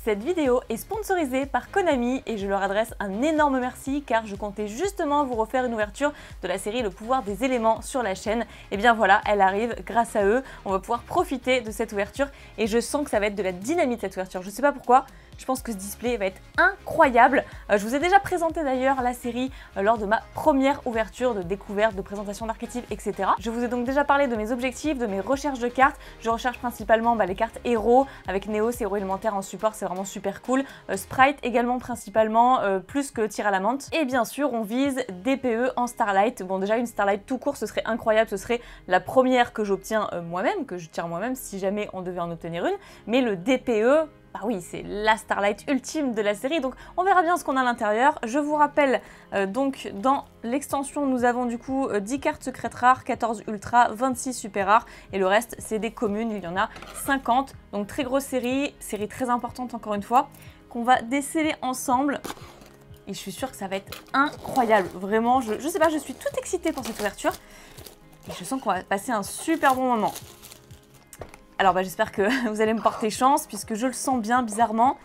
Cette vidéo est sponsorisée par Konami et je leur adresse un énorme merci car je comptais justement vous refaire une ouverture de la série Le pouvoir des éléments sur la chaîne. Et bien voilà, elle arrive grâce à eux, on va pouvoir profiter de cette ouverture et je sens que ça va être de la dynamite cette ouverture, je sais pas pourquoi. Je pense que ce display va être incroyable. Je vous ai déjà présenté d'ailleurs la série lors de ma première ouverture de découverte, de présentation d'archétypes, etc. Je vous ai donc déjà parlé de mes objectifs, de mes recherches de cartes. Je recherche principalement les cartes héros, avec Néos, héros élémentaire en support, c'est vraiment super cool. Sprite également principalement, plus que tir à la menthe. Et bien sûr, on vise DPE en Starlight. Bon, déjà une Starlight tout court, ce serait incroyable, ce serait la première que j'obtiens moi-même, que je tire moi-même si jamais on devait en obtenir une. Mais le DPE, bah oui, c'est la Starlight ultime de la série, donc on verra bien ce qu'on a à l'intérieur. Je vous rappelle, donc dans l'extension, nous avons du coup 10 cartes secrètes rares, 14 ultra, 26 super rares, et le reste, c'est des communes, il y en a 50. Donc très grosse série très importante encore une fois, qu'on va déceler ensemble. Et je suis sûre que ça va être incroyable. Vraiment, je sais pas, je suis toute excitée pour cette ouverture. Et je sens qu'on va passer un super bon moment. Alors bah, j'espère que vous allez me porter chance puisque je le sens bien bizarrement.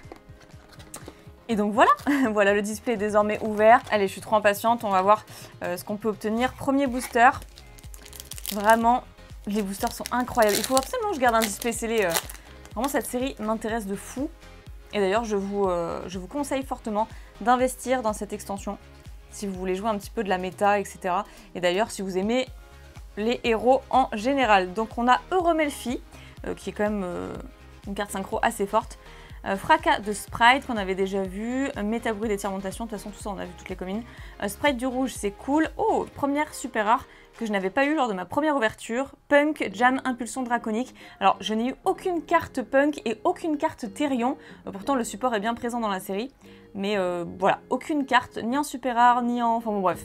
Et donc voilà, voilà le display est désormais ouvert. Allez, je suis trop impatiente, on va voir ce qu'on peut obtenir. Premier booster, vraiment les boosters sont incroyables. Il faut absolument que je garde un display scellé. Vraiment cette série m'intéresse de fou. Et d'ailleurs je vous conseille fortement d'investir dans cette extension si vous voulez jouer un petit peu de la méta, etc. Et d'ailleurs si vous aimez les héros en général. Donc on a Euromelfi, qui est quand même une carte synchro assez forte. Fracas de Sprite qu'on avait déjà vu. Métabruit d'étirmentation, de toute façon tout ça on a vu toutes les communes. Sprite du rouge c'est cool. Oh, première super rare que je n'avais pas eu lors de ma première ouverture. Punk, Jam, Impulsion Draconique. Alors je n'ai eu aucune carte Punk et aucune carte Therion. Pourtant le support est bien présent dans la série. Mais voilà, aucune carte, ni en super rare, ni en... Enfin bon bref.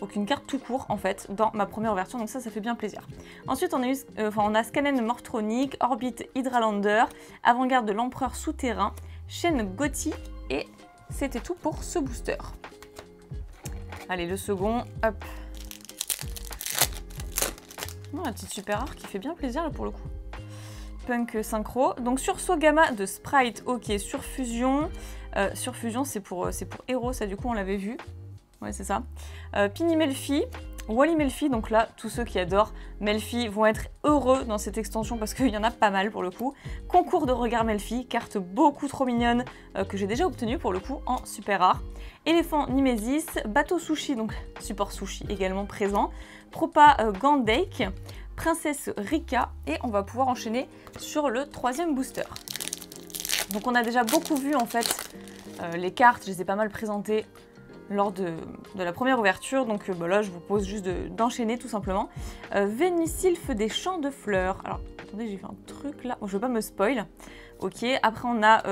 Aucune carte tout court en fait dans ma première ouverture, donc ça fait bien plaisir. Ensuite on a Scanen Mortronic, Orbit Hydralander, Avant-garde de l'Empereur Souterrain, Chaîne Gothi et c'était tout pour ce booster. Allez le second, hop. Oh, la petite super rare qui fait bien plaisir là pour le coup. Punk synchro, donc sursaut gamma de Sprite, ok, surfusion. Surfusion c'est pour héros, ça du coup on l'avait vu. Ouais, c'est ça. Pini Melfi, Wally Melfi, donc là, tous ceux qui adorent Melfi vont être heureux dans cette extension parce qu'il y en a pas mal pour le coup. Concours de regard Melfi, carte beaucoup trop mignonne que j'ai déjà obtenue pour le coup en super rare. Éléphant Nimésis, Bateau Sushi, donc support sushi également présent. Propa Gandake, Princesse Rika et on va pouvoir enchaîner sur le troisième booster. Donc on a déjà beaucoup vu en fait les cartes, je les ai pas mal présentées lors de la première ouverture, donc bah là je vous propose juste d'enchaîner tout simplement. Vénusylphe des champs de fleurs. Alors attendez, j'ai fait un truc là, bon, je veux pas me spoil. Ok, après on a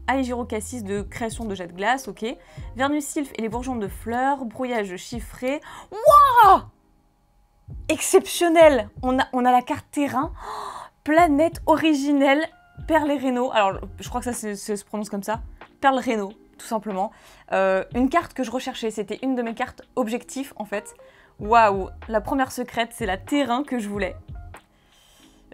Aegirocassis de création de jet de glace, ok. Vernusylphe et les bourgeons de fleurs, brouillage chiffré. Waouh! Exceptionnel! On a la carte terrain, planète originelle, Perle Reno. Alors je crois que ça se prononce comme ça, Perle Reno. Tout simplement. Une carte que je recherchais, c'était une de mes cartes objectifs en fait. Waouh, la première secrète, c'est la terrain que je voulais.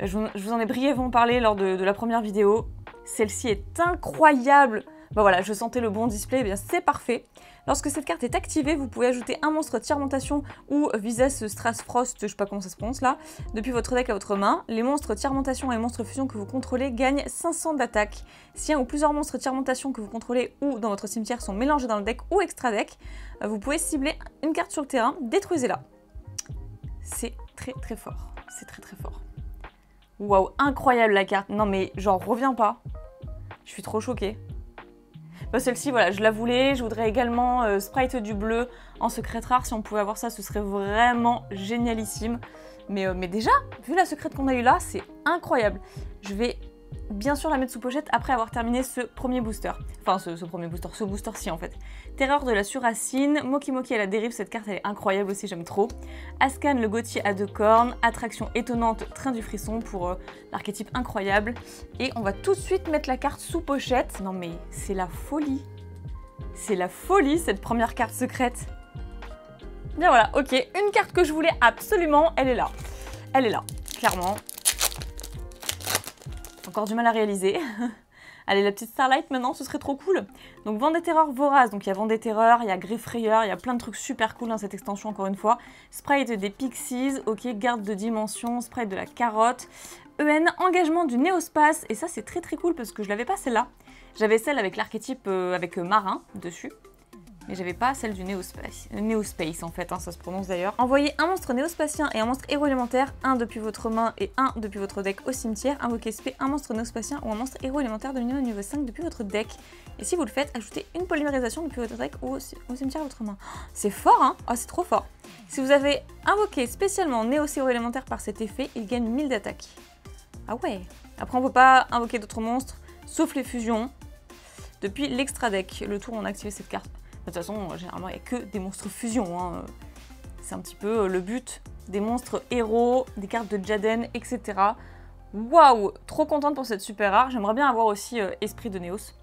Je vous en ai brièvement parlé lors de la première vidéo. Celle-ci est incroyable. Bah voilà, je sentais le bon display, eh bien c'est parfait. Lorsque cette carte est activée, vous pouvez ajouter un monstre Tire-Montation ou Visas Strasfrost, je sais pas comment ça se prononce là, depuis votre deck à votre main. Les monstres Tire-Montation et monstres Fusion que vous contrôlez gagnent 500 d'attaque. Si un ou plusieurs monstres Tire-Montation que vous contrôlez ou dans votre cimetière sont mélangés dans le deck ou extra deck, vous pouvez cibler une carte sur le terrain, détruisez-la. C'est très très fort, c'est très très fort. Waouh, incroyable la carte, non mais j'en reviens pas. Je suis trop choquée. Bah, celle-ci, voilà, je la voulais. Je voudrais également Sprite du bleu en secrète rare. Si on pouvait avoir ça, ce serait vraiment génialissime. Mais déjà, vu la secrète qu'on a eue là, c'est incroyable. Je vais bien sûr la mettre sous pochette après avoir terminé ce premier booster. Enfin, ce booster-ci en fait. Terreur de la surracine, Moki Moki à la dérive, cette carte elle est incroyable aussi, j'aime trop. Ascan le Gauthier à 2 cornes, attraction étonnante, train du frisson pour l'archétype incroyable. Et on va tout de suite mettre la carte sous pochette. Non mais c'est la folie. C'est la folie cette première carte secrète. Bien voilà, ok, une carte que je voulais absolument, elle est là. Elle est là, clairement. Encore du mal à réaliser. Allez, la petite Starlight maintenant, ce serait trop cool. Donc Vendetterreur vorace, donc il y a Vendetterreur, il y a Griffrayeur, il y a plein de trucs super cool dans cette extension encore une fois. Sprite des Pixies, ok, garde de dimension, sprite de la carotte. EN, engagement du Néospace, et ça c'est très très cool parce que je l'avais pas celle-là. J'avais celle avec l'archétype avec marin dessus. Mais j'avais pas celle du Néospace en fait, hein, ça se prononce d'ailleurs. Envoyez un monstre néospatien et un monstre héros élémentaire, un depuis votre main et un depuis votre deck au cimetière. Invoquez SP un monstre néospatien ou un monstre héros élémentaire de minimum niveau 5 depuis votre deck. Et si vous le faites, ajoutez une polymérisation depuis votre deck ou au cimetière de votre main. C'est fort hein, oh, c'est trop fort. Si vous avez invoqué spécialement Néos héros élémentaire par cet effet, il gagne 1000 d'attaque. Ah ouais. Après on peut pas invoquer d'autres monstres, sauf les fusions, depuis l'extra deck. Le tour on a activé cette carte. De toute façon, généralement, il n'y a que des monstres fusion. Hein. C'est un petit peu le but des monstres héros, des cartes de Jaden, etc. Waouh, trop contente pour cette super rare. J'aimerais bien avoir aussi Esprit de Néos.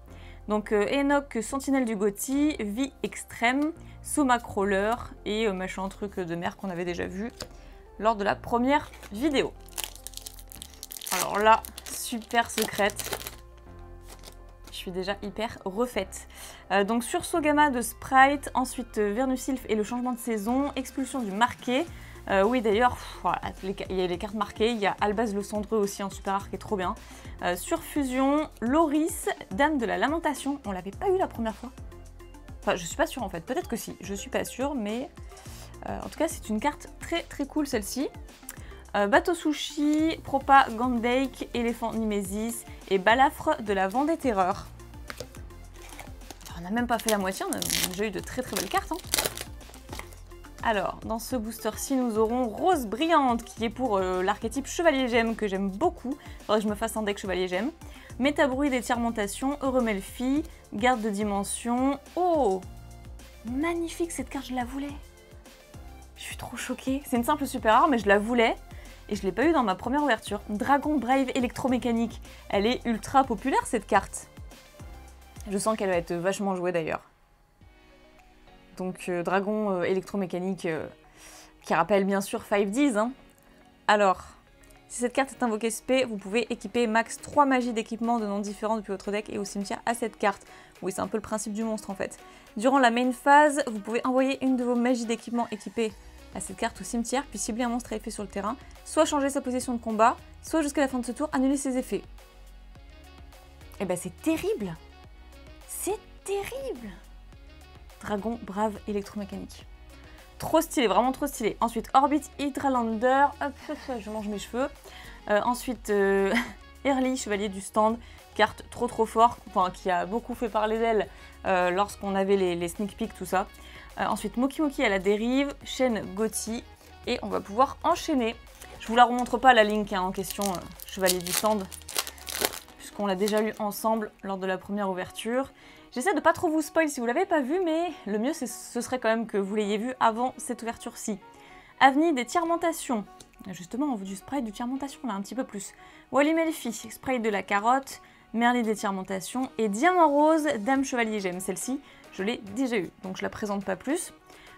Donc Enoch, Sentinelle du Gothi, Vie Extrême, Soma Crawler et machin truc de mer qu'on avait déjà vu lors de la première vidéo. Alors là, super secrète. Je suis déjà hyper refaite. Donc sursaut gamma de Sprite, ensuite Vernusylph et le changement de saison, expulsion du marqué. Oui d'ailleurs, voilà, il y a les cartes marquées, il y a Albaz le Cendreux aussi en super rare qui est trop bien. Surfusion, Loris, Dame de la Lamentation, on l'avait pas eu la première fois. Enfin je suis pas sûre en fait, peut-être que si, je suis pas sûre, mais en tout cas c'est une carte très très cool celle-ci. Bateau Sushi, Propa Gandake, Éléphant Nimésis et Balafre de la Vendetterreur. On n'a même pas fait la moitié, on a déjà eu de très très belles cartes. Hein. Alors, dans ce booster-ci, nous aurons Rose Brillante, qui est pour l'archétype Chevalier Gemme, que j'aime beaucoup. Il faudrait que je me fasse un deck Chevalier Gemme. Métabruit d'étirmentation, Heureux Melfi, Garde de dimension. Oh, magnifique cette carte, je la voulais. Je suis trop choquée. C'est une simple super rare, mais je la voulais. Et je ne l'ai pas eu dans ma première ouverture. Dragon Brave électromécanique. Elle est ultra populaire cette carte. Je sens qu'elle va être vachement jouée d'ailleurs. Donc Dragon électromécanique qui rappelle bien sûr 5Ds. Hein. Alors, si cette carte est invoquée SP, vous pouvez équiper max 3 magies d'équipement de noms différents depuis votre deck et au cimetière à cette carte. Oui, c'est un peu le principe du monstre en fait. Durant la main phase, vous pouvez envoyer une de vos magies d'équipement équipées à cette carte au cimetière, puis cibler un monstre à effet sur le terrain, soit changer sa position de combat, soit jusqu'à la fin de ce tour, annuler ses effets. Eh ben c'est terrible! C'est terrible! Dragon brave électromécanique. Trop stylé, vraiment trop stylé. Ensuite, Orbit Hydralander, hop, je mange mes cheveux. Ensuite, Early, Chevalier du Stand, carte trop fort, enfin qui a beaucoup fait parler d'elle lorsqu'on avait les sneak peeks, tout ça. Ensuite, Moki Moki à la dérive, chaîne Gothi, et on va pouvoir enchaîner. Je vous la remontre pas la Link hein, en question, Chevalier du Stand, puisqu'on l'a déjà lu ensemble lors de la première ouverture. J'essaie de pas trop vous spoil si vous l'avez pas vu, mais le mieux ce serait quand même que vous l'ayez vu avant cette ouverture-ci. Avenue des Tiermentations. Justement, on veut du sprite du Tiermentation là, un petit peu plus. Wally Melfi, sprite de la carotte, Merli des Tiermentations et Diamant Rose, Dame Chevalier Gemme. Celle-ci, je l'ai déjà eue, donc je la présente pas plus.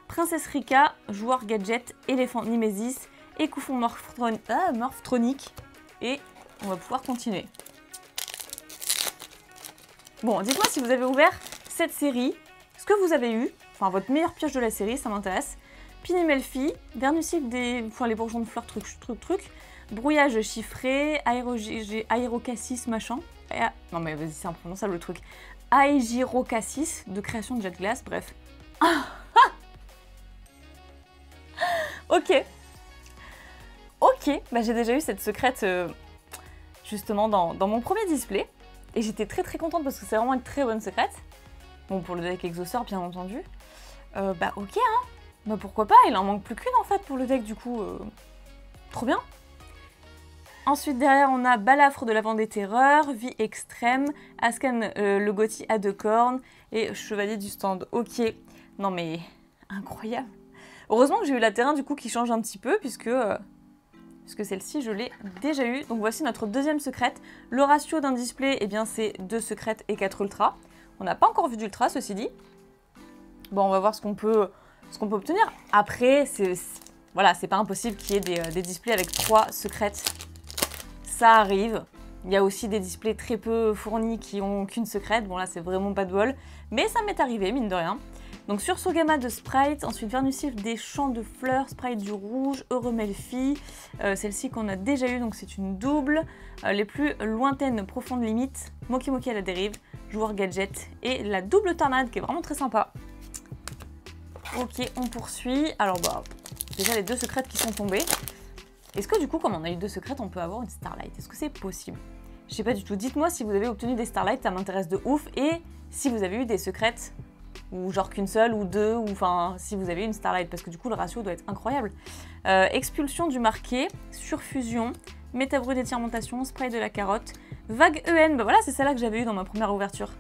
Princesse Rika, Joueur Gadget, Éléphant Nimésis, Écouffon Morphronique. Et on va pouvoir continuer. Bon, dites-moi si vous avez ouvert cette série, ce que vous avez eu, enfin votre meilleure pioche de la série, ça m'intéresse. Pinimelfi, Vernusylph les bourgeons de fleurs, truc, Brouillage chiffré, Aérocassis machin. Non mais vas-y, c'est imprononçable le truc. Aegirocassis, de création de jet de glace, bref. Ok, bah j'ai déjà eu cette secrète justement dans mon premier display. Et j'étais très contente parce que c'est vraiment une très bonne secrète. Bon, pour le deck Exauceur, bien entendu. Bah ok, hein. Bah pourquoi pas, il en manque plus qu'une en fait pour le deck du coup. Trop bien. Ensuite, derrière, on a Balafre de la Vendetterreur, Vie Extrême, Ascan le Gothi à 2 cornes et Chevalier du Stand. Ok. Non mais, incroyable. Heureusement que j'ai eu la terrain du coup qui change un petit peu puisque celle-ci, je l'ai déjà eue. Donc voici notre deuxième secrète. Le ratio d'un display, eh bien c'est 2 secrètes et 4 ultras. On n'a pas encore vu d'ultra, ceci dit. Bon, on va voir ce qu'on peut obtenir. Après, voilà, c'est pas impossible qu'il y ait des displays avec 3 secrètes. Ça arrive. Il y a aussi des displays très peu fournis qui ont qu'une secrète. Bon là c'est vraiment pas de bol, mais ça m'est arrivé mine de rien. Donc sursaut gamma de Sprite, ensuite Vernusylph des champs de fleurs, Sprite du rouge, Heureux Melfi, celle-ci qu'on a déjà eue donc c'est une double. Les plus lointaines profondes limites, Moki Moki à la dérive, Joueur Gadget et la double tornade qui est vraiment très sympa. Ok, on poursuit. Alors bah, déjà les 2 secrètes qui sont tombées. Est-ce que du coup, comme on a eu 2 secrètes, on peut avoir une Starlight? Est-ce que c'est possible? Je sais pas du tout. Dites-moi si vous avez obtenu des Starlight, ça m'intéresse de ouf. Et si vous avez eu des secrètes, ou genre qu'une seule, ou 2, ou enfin, si vous avez une Starlight, parce que du coup, le ratio doit être incroyable. Expulsion du marqué, surfusion, métabru d'étirmentation, spray de la carotte, vague EN, bah voilà, c'est celle-là que j'avais eu dans ma première ouverture.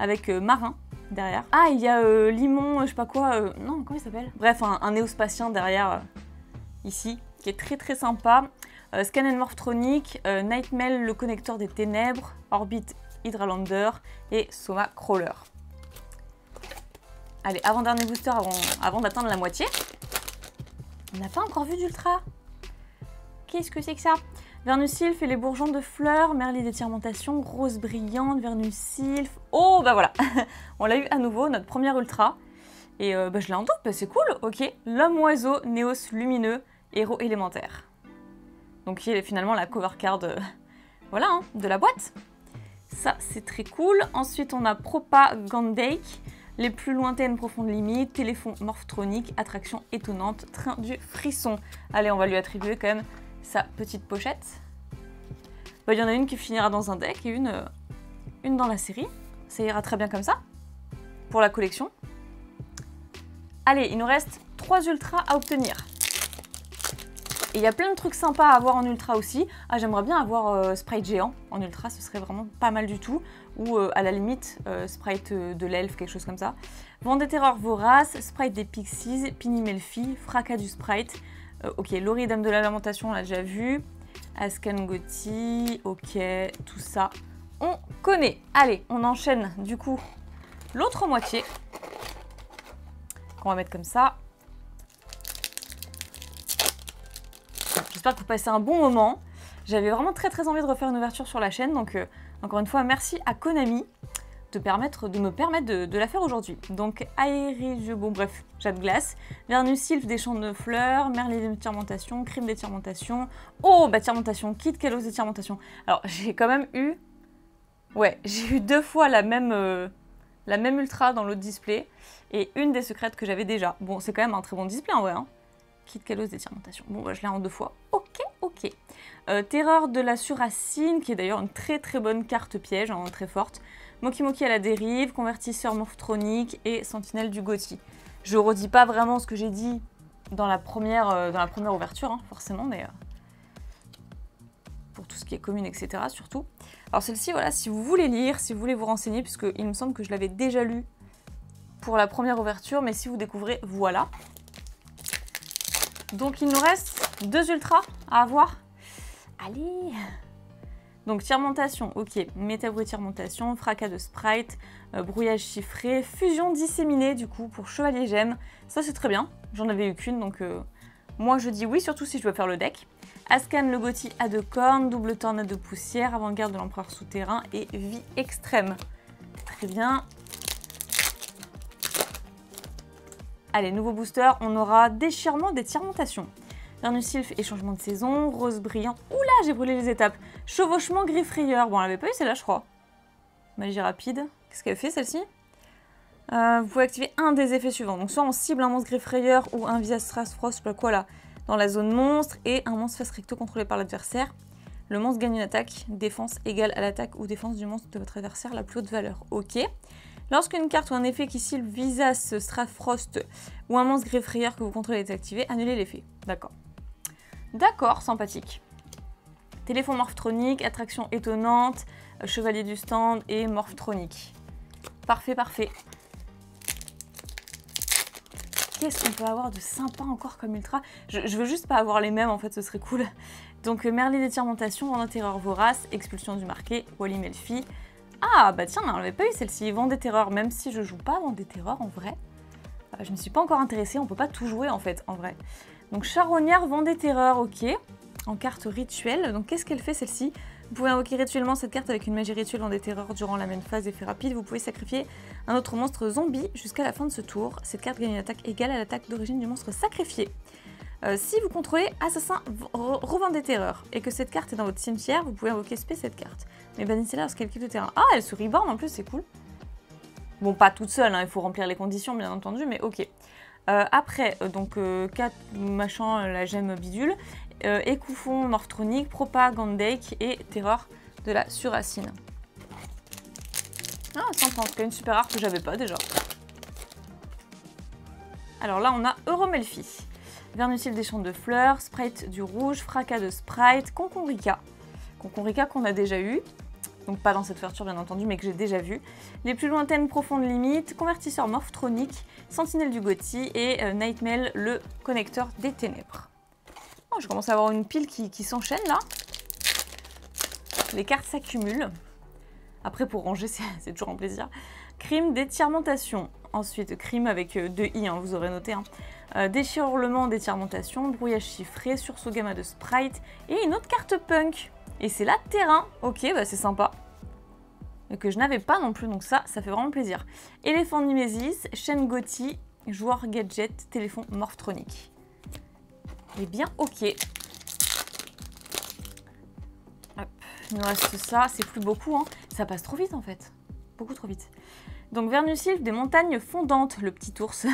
Avec marin derrière. Ah, il y a limon, je sais pas quoi, non, comment il s'appelle? Bref, un néospatien derrière, ici, qui est très très sympa. Scan and Morphtronic, Nightmail, le connecteur des ténèbres, Orbit Hydralander et Soma Crawler. Allez, avant-dernier booster avant d'atteindre la moitié. On n'a pas encore vu d'ultra. Qu'est-ce que c'est que ça? Vernusylph et les bourgeons de fleurs, Merli d'étirmentation, Rose brillante, Vernusylph. Oh bah voilà, on l'a eu à nouveau, notre première ultra. Et bah, je l'ai en double, bah, c'est cool, ok. L'homme oiseau, Néos lumineux, héros élémentaire. Donc qui est finalement la cover card voilà, hein, de la boîte. Ça c'est très cool. Ensuite on a Propagandake, les plus lointaines profondes limites, téléphone morphtronique, attraction étonnante, train du frisson. Allez, on va lui attribuer quand même sa petite pochette. Bah, y en a une qui finira dans un deck et une dans la série. Ça ira très bien comme ça pour la collection. Allez, il nous reste 3 ultras à obtenir. Et il y a plein de trucs sympas à avoir en ultra aussi. Ah, j'aimerais bien avoir Sprite géant en ultra, ce serait vraiment pas mal du tout. Ou à la limite, Sprite de l'elfe, quelque chose comme ça. Vent des terreurs voraces, Sprite des Pixies, Pini Melfi, Fracas du Sprite. Ok, Laurie, Dame de la Lamentation, on l'a déjà vu. Ascan Gotti, ok, tout ça, on connaît. Allez, on enchaîne du coup l'autre moitié. Qu'on va mettre comme ça. J'espère que vous passez un bon moment. J'avais vraiment très envie de refaire une ouverture sur la chaîne, donc encore une fois, merci à Konami de me permettre de la faire aujourd'hui. Donc Aérisieux, bon bref, Jade Glace, Vernusylph des champs de fleurs, Merli d'étirmentation, Crime d'étirmentation, oh bah d'étirmentation, Kit Kalos d'étirmentation. Alors j'ai quand même eu, ouais, j'ai eu 2 fois la même ultra dans l'autre display et une des secrètes que j'avais déjà. Bon, c'est quand même un très bon display en vrai, hein. Kit Kalos d'étirmentation. Bon, bah, je l'ai en 2 fois. Ok, ok. Terreur de la surracine, qui est d'ailleurs une très bonne carte piège, hein, très forte. Moki Moki à la dérive, convertisseur morphtronique et sentinelle du Gothi. Je redis pas vraiment ce que j'ai dit dans la première ouverture, hein, forcément, mais pour tout ce qui est commune, etc. surtout. Alors celle-ci, voilà, si vous voulez lire, si vous voulez vous renseigner, puisque il me semble que je l'avais déjà lu pour la première ouverture, mais si vous découvrez, voilà. Donc il nous reste 2 ultras à avoir. Allez! Donc tirmentation, ok, métabru tirmentation, fracas de Sprite, brouillage chiffré, fusion disséminée du coup pour chevalier gemme. Ça c'est très bien, j'en avais eu qu'une donc moi je dis oui, surtout si je dois faire le deck. Ascan le Gothi à 2 cornes, double tornade de poussière, avant-garde de l'empereur souterrain et vie extrême. Très bien. Allez, nouveau booster, on aura déchirement des tirementations. Vernusylph et changement de saison, rose brillante. Oula, j'ai brûlé les étapes. Chevauchement gris frayeur. Bon, on l'avait pas eu celle-là, je crois. Magie rapide. Qu'est-ce qu'elle fait celle-ci? Vous pouvez activer un des effets suivants. Donc, soit on cible un monstre gris frayeur ou un visage Strass Frost, je sais pas quoi là, dans la zone monstre, et un monstre face recto contrôlé par l'adversaire. Le monstre gagne une attaque, défense égale à l'attaque ou défense du monstre de votre adversaire, la plus haute valeur. Ok. Lorsqu'une carte ou un effet qui cible Visas, Strafrost ou un monstre gris frayeur que vous contrôlez est activé, annulez l'effet. D'accord. D'accord, sympathique. Téléphone morphtronique, attraction étonnante, chevalier du stand et morphtronique. Parfait, parfait. Qu'est-ce qu'on peut avoir de sympa encore comme ultra? Je veux juste pas avoir les mêmes en fait, ce serait cool. Donc Merli d'étirmentation, Vent des terreurs voraces, expulsion du marqué, Wally Melfi. Ah bah tiens, on l'avait pas eu celle-ci, Vent des terreurs, même si je joue pas Vent des terreurs en vrai. Je me suis pas encore intéressée, on peut pas tout jouer en fait, en vrai. Donc charognard, Vent des terreurs, ok. En carte rituelle, donc qu'est-ce qu'elle fait celle-ci? Vous pouvez invoquer rituellement cette carte avec une magie rituelle en des terreurs durant la même phase d'effet rapide. Vous pouvez sacrifier un autre monstre zombie jusqu'à la fin de ce tour. Cette carte gagne une attaque égale à l'attaque d'origine du monstre sacrifié. Si vous contrôlez Assassin Revend des Terreurs et que cette carte est dans votre cimetière, vous pouvez invoquer spé cette carte. Mais bannissez-la lorsqu'elle quitte le terrain. Ah, elle se reborn en plus, c'est cool. Bon, pas toute seule, hein, il faut remplir les conditions bien entendu, mais ok. Après, donc 4 machins, la gemme bidule, Écouffon Morphronique, Propagandake et Terreur de la Surracine. Ah, sympa, en tout cas une super art que j'avais pas déjà. Alors là, on a Euromelfi. Vernucil des champs de fleurs, Sprite du rouge, Fracas de Sprite, Conconrica. Conconrica qu'on a déjà eu, donc pas dans cette ouverture bien entendu, mais que j'ai déjà vu. Les plus lointaines profondes limites, Convertisseur Morphronique, Sentinelle du Gothi et Nightmail, le connecteur des ténèbres. Oh, je commence à avoir une pile qui s'enchaîne là. Les cartes s'accumulent. Après pour ranger, c'est toujours un plaisir. Crime d'étirmentation. Ensuite, crime avec 2 i, hein, vous aurez noté. Hein. Déchirement d'étirmentation, brouillage chiffré, sursaut gamma de Sprite et une autre carte punk. Et c'est là terrain. Ok, bah c'est sympa. Et que je n'avais pas non plus, donc ça fait vraiment plaisir. Éléphant Nimésis, chaîne Gothi, joueur gadget, téléphone Morphronique. Eh bien, ok. Hop, il nous reste ça, c'est plus beaucoup, hein. Ça passe trop vite en fait. Beaucoup trop vite. Donc Vernucil des montagnes fondantes, le petit ours.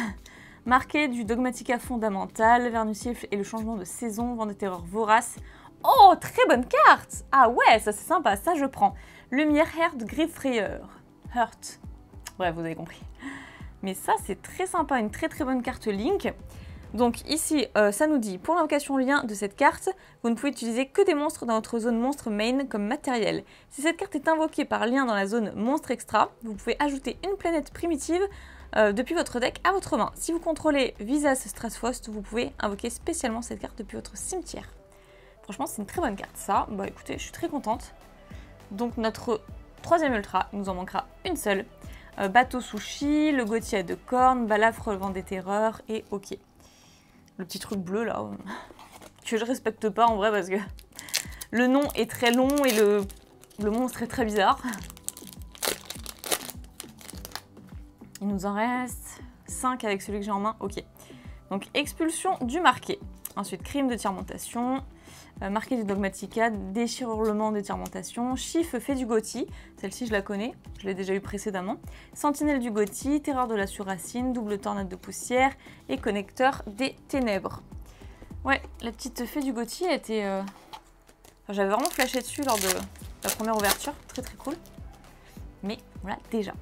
Marqué du Dogmatica fondamental, Vernucil et le changement de saison, vent des terreurs voraces. Oh, très bonne carte! Ah ouais, ça c'est sympa, ça je prends. Lumière Herd Griffrayeur. Hurt. Bref, vous avez compris. Mais ça c'est très sympa, une très bonne carte Link. Donc ici, ça nous dit, pour l'invocation lien de cette carte, vous ne pouvez utiliser que des monstres dans votre zone monstre main comme matériel. Si cette carte est invoquée par lien dans la zone monstre extra, vous pouvez ajouter une planète primitive depuis votre deck à votre main. Si vous contrôlez Visas Strasfost, vous pouvez invoquer spécialement cette carte depuis votre cimetière. Franchement, c'est une très bonne carte. Ça, bah écoutez, je suis très contente. Donc notre troisième ultra, il nous en manquera une seule. Bateau Sushi, le Gothi à 2 cornes, Balafre Vent des Terreurs et ok. Le petit truc bleu là, que je respecte pas en vrai parce que le nom est très long et le monstre est très bizarre. Il nous en reste 5 avec celui que j'ai en main, ok. Donc expulsion du marqué. Ensuite crime de tirmentation, marqué du Dogmatica, déchirement de tirmentation, chiffre fait du Gothi, celle-ci je la connais, je l'ai déjà eu précédemment. Sentinelle du Gothi, terreur de la surracine, double tornade de poussière et connecteur des ténèbres. Ouais, la petite fée du Gothi a été... Enfin, j'avais vraiment flashé dessus lors de la première ouverture, très cool. Mais voilà, déjà.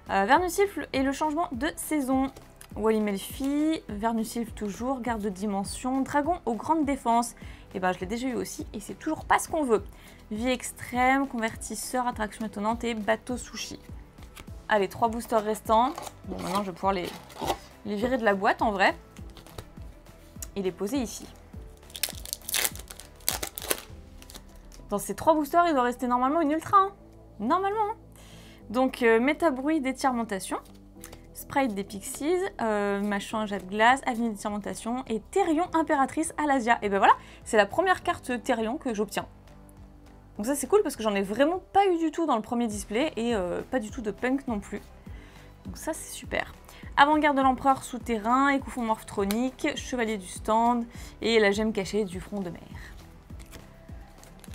Vernucil et le changement de saison. Walimelfi, Vernucil toujours, garde de dimension, dragon aux grandes défenses. Et ben je l'ai déjà eu aussi et c'est toujours pas ce qu'on veut. Vie extrême, convertisseur, attraction étonnante et bateau sushi. Allez, 3 boosters restants. Bon, maintenant je vais pouvoir les virer de la boîte en vrai. Et les poser ici. Dans ces 3 boosters, il doit rester normalement une ultra. Hein. Normalement. Hein. Donc, métabruit d'étirmentation. Sprite des Pixies, machin jet de glace, avenue d'étirmentation et Therion impératrice Alasia. Et ben voilà, c'est la première carte Therion que j'obtiens. Donc ça c'est cool parce que j'en ai vraiment pas eu du tout dans le premier display et pas du tout de punk non plus. Donc ça c'est super. Avant-garde de l'empereur souterrain, écouffon morphronique, chevalier du stand et la gemme cachée du front de mer.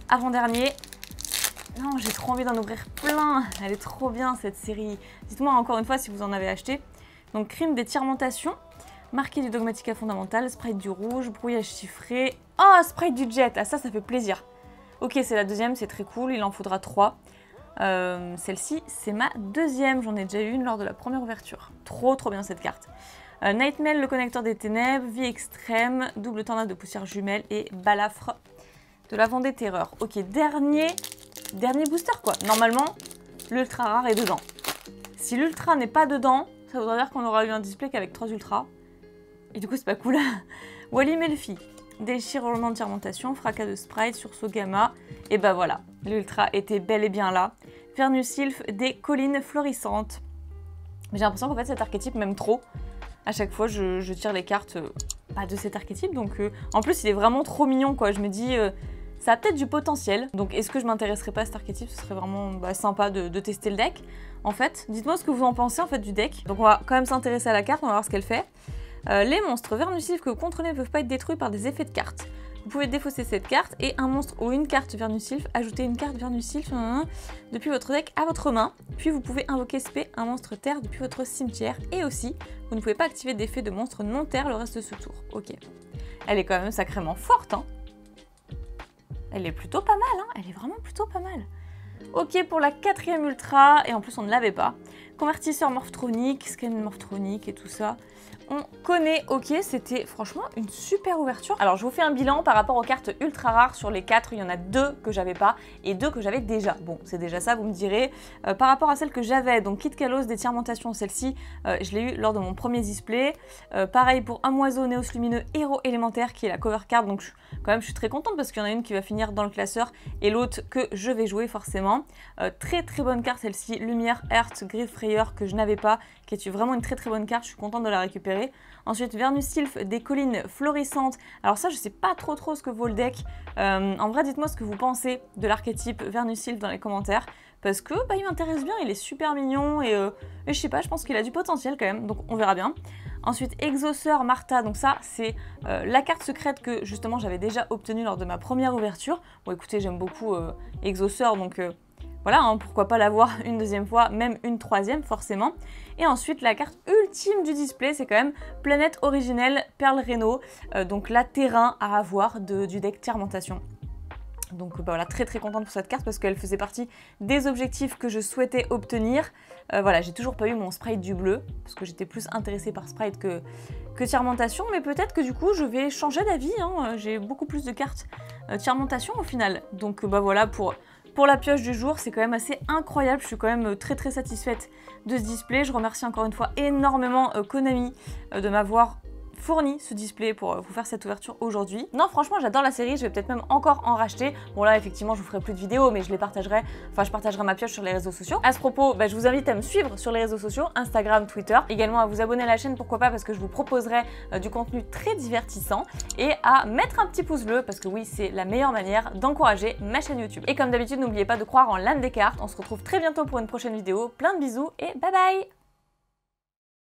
Avant-dernier. Non, j'ai trop envie d'en ouvrir plein. Elle est trop bien cette série. Dites-moi encore une fois si vous en avez acheté. Donc crime d'étirmentation, marqué du Dogmatica fondamental, Sprite du rouge, brouillage chiffré. Oh, Sprite du jet. Ah ça fait plaisir. Ok, c'est la deuxième, c'est très cool. Il en faudra 3. Celle-ci, c'est ma deuxième. J'en ai déjà eu une lors de la première ouverture. Trop bien cette carte. Nightmail, le connecteur des ténèbres, vie extrême, double tornade de poussière jumelle et balafre de la Vendée Terreur. Ok, dernier booster quoi. Normalement, l'ultra rare est dedans. Si l'ultra n'est pas dedans, ça voudrait dire qu'on aura eu un display qu'avec 3 ultras. Et du coup, c'est pas cool. Walimelfi, déchirement de tirmentation, fracas de Sprite, sursaut gamma. Et bah voilà, l'ultra était bel et bien là. Vernucil des collines florissantes. J'ai l'impression qu'en fait, cet archétype m'aime trop. À chaque fois, je tire les cartes de cet archétype. Donc, en plus, il est vraiment trop mignon quoi. Je me dis... Ça a peut-être du potentiel, donc est-ce que je m'intéresserais pas à cet archétype? Ce serait vraiment sympa de tester le deck. En fait, dites-moi ce que vous en pensez en fait du deck. Donc on va quand même s'intéresser à la carte, on va voir ce qu'elle fait. Les monstres verts nocifs que vous contrôlez ne peuvent pas être détruits par des effets de cartes. Vous pouvez défausser cette carte et un monstre ou une carte vert nocif, ajouter une carte vert nocif depuis votre deck à votre main. Puis vous pouvez invoquer spé un monstre terre depuis votre cimetière. Et aussi, vous ne pouvez pas activer d'effet de monstre non terre le reste de ce tour. Ok. Elle est quand même sacrément forte, hein. Elle est plutôt pas mal, hein. Elle est vraiment plutôt pas mal. Ok pour la 4e ultra, et en plus on ne l'avait pas. Convertisseur morphotronique, scan morphotronique et tout ça. On connaît, ok, c'était franchement une super ouverture. Alors je vous fais un bilan par rapport aux cartes ultra rares. Sur les 4, il y en a 2 que j'avais pas et 2 que j'avais déjà. Bon, c'est déjà ça, vous me direz. Par rapport à celle que j'avais, donc Kit Kalos d'étirmentation, celle-ci, je l'ai eu lors de mon premier display. Pareil pour un oiseau néos lumineux héros élémentaire qui est la cover card, donc quand même je suis très contente parce qu'il y en a une qui va finir dans le classeur et l'autre que je vais jouer forcément. Très bonne carte celle-ci, Lumière Earth Griff Frayeur que je n'avais pas, qui est vraiment une très bonne carte, je suis contente de la récupérer. Ensuite Vernusylph des collines florissantes. Alors ça je sais pas trop ce que vaut le deck. En vrai dites-moi ce que vous pensez de l'archétype Vernusylph dans les commentaires. Parce que il m'intéresse bien, il est super mignon et je sais pas, je pense qu'il a du potentiel quand même, donc on verra bien. Ensuite Exauceur Martha, donc ça c'est la carte secrète que justement j'avais déjà obtenue lors de ma première ouverture. Bon écoutez, j'aime beaucoup Exauceur, donc voilà, hein, pourquoi pas l'avoir une deuxième fois, même une troisième forcément. Et ensuite la carte ultime du display, c'est quand même Planète Originelle Perle Réno, donc la terrain à avoir du deck Tirmentation. Donc voilà, très contente pour cette carte parce qu'elle faisait partie des objectifs que je souhaitais obtenir. Voilà, j'ai toujours pas eu mon sprite du bleu parce que j'étais plus intéressée par sprite que Tirmentation, mais peut-être que du coup je vais changer d'avis, hein. J'ai beaucoup plus de cartes Tirmentation au final. Donc voilà, pour la pioche du jour, c'est quand même assez incroyable. Je suis quand même très satisfaite de ce display. Je remercie encore une fois énormément Konami de m'avoir fourni ce display pour vous faire cette ouverture aujourd'hui. Non franchement j'adore la série, je vais peut-être même encore en racheter. Bon là effectivement je vous ferai plus de vidéos mais je partagerai ma pioche sur les réseaux sociaux. À ce propos, je vous invite à me suivre sur les réseaux sociaux, Instagram, Twitter, également à vous abonner à la chaîne, pourquoi pas, parce que je vous proposerai du contenu très divertissant, et à mettre un petit pouce bleu parce que oui c'est la meilleure manière d'encourager ma chaîne YouTube. Et comme d'habitude n'oubliez pas de croire en l'âme des cartes, on se retrouve très bientôt pour une prochaine vidéo, plein de bisous et bye bye.